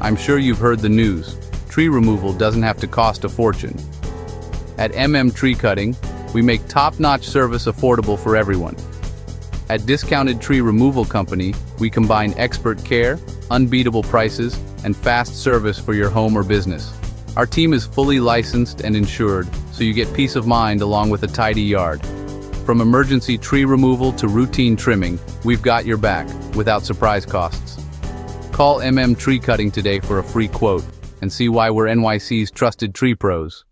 I'm sure you've heard the news. Tree removal doesn't have to cost a fortune. At Tree Cutting, we make top-notch service affordable for everyone. At Discounted Tree Removal Company, we combine expert care, unbeatable prices, and fast service for your home or business. Our team is fully licensed and insured, so you get peace of mind along with a tidy yard. From emergency tree removal to routine trimming, we've got your back, without surprise costs. Call Tree Cutting today for a free quote and see why we're NYC's trusted tree pros.